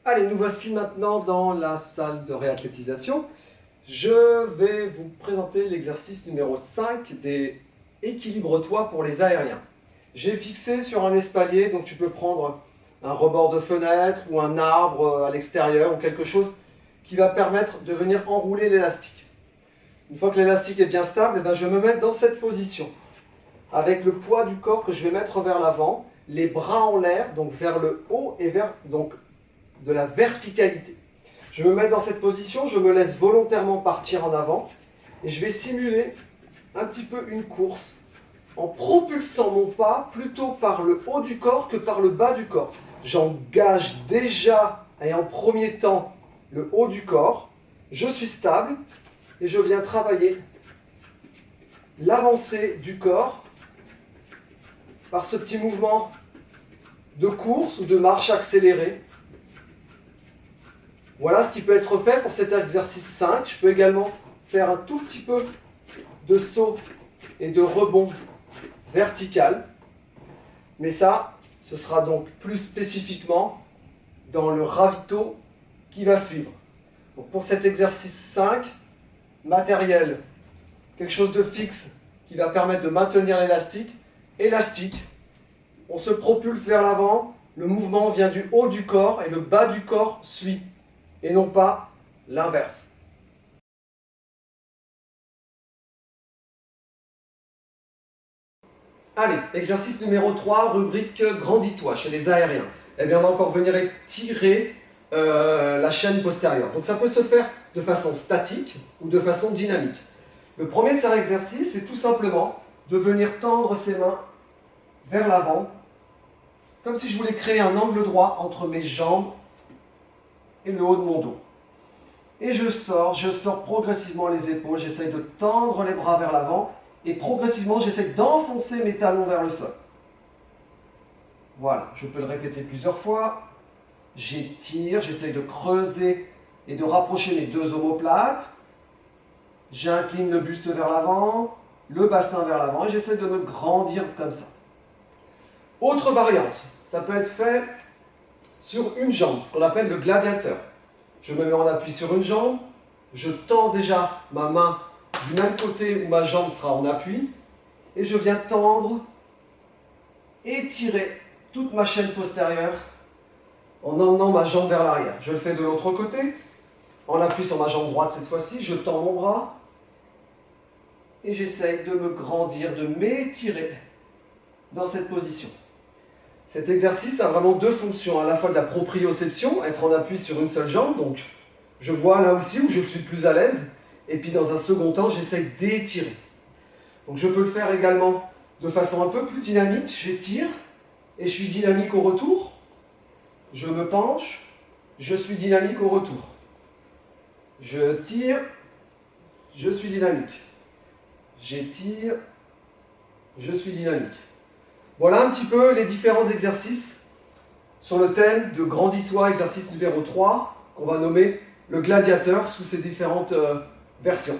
Allez, nous voici maintenant dans la salle de réathlétisation. Je vais vous présenter l'exercice numéro 5 des équilibre-toi pour les aériens. J'ai fixé sur un espalier, donc tu peux prendre un rebord de fenêtre ou un arbre à l'extérieur ou quelque chose qui va permettre de venir enrouler l'élastique. Une fois que l'élastique est bien stable, je me mets dans cette position avec le poids du corps que je vais mettre vers l'avant, les bras en l'air, donc vers le haut et vers de la verticalité. Je me mets dans cette position, je me laisse volontairement partir en avant et je vais simuler un petit peu une course en propulsant mon pas plutôt par le haut du corps que par le bas du corps. J'engage déjà et en premier temps le haut du corps, je suis stable et je viens travailler l'avancée du corps par ce petit mouvement de course ou de marche accélérée. Voilà ce qui peut être fait pour cet exercice 5. Je peux également faire un tout petit peu de saut et de rebond vertical. Mais ça, ce sera donc plus spécifiquement dans le ravito qui va suivre. Donc pour cet exercice 5, matériel, quelque chose de fixe qui va permettre de maintenir l'élastique. Élastique, on se propulse vers l'avant, le mouvement vient du haut du corps et le bas du corps suit. Et non pas l'inverse. Allez, exercice numéro 3, rubrique grandis-toi chez les aériens. On va encore venir étirer la chaîne postérieure. Donc ça peut se faire de façon statique ou de façon dynamique. Le premier de ces exercices, c'est tout simplement de venir tendre ses mains vers l'avant, comme si je voulais créer un angle droit entre mes jambes et le haut de mon dos. Et je sors progressivement les épaules, j'essaye de tendre les bras vers l'avant et progressivement j'essaye d'enfoncer mes talons vers le sol. Voilà, je peux le répéter plusieurs fois. J'étire, j'essaye de creuser et de rapprocher mes deux omoplates. J'incline le buste vers l'avant, le bassin vers l'avant et j'essaie de me grandir comme ça. Autre variante, ça peut être fait sur une jambe, ce qu'on appelle le gladiateur. Je me mets en appui sur une jambe, je tends déjà ma main du même côté où ma jambe sera en appui, et je viens tendre, étirer toute ma chaîne postérieure en emmenant ma jambe vers l'arrière. Je le fais de l'autre côté, en appui sur ma jambe droite cette fois-ci, je tends mon bras, et j'essaye de me grandir, de m'étirer dans cette position. Cet exercice a vraiment deux fonctions, à la fois de la proprioception, être en appui sur une seule jambe, donc je vois là aussi où je suis plus à l'aise, et puis dans un second temps, j'essaie d'étirer. Donc je peux le faire également de façon un peu plus dynamique, j'étire, et je suis dynamique au retour, je me penche, je suis dynamique au retour. Je tire, je suis dynamique. J'étire, je suis dynamique. Voilà un petit peu les différents exercices sur le thème de grandis-toi, exercice numéro 3, qu'on va nommer le gladiateur sous ses différentes versions.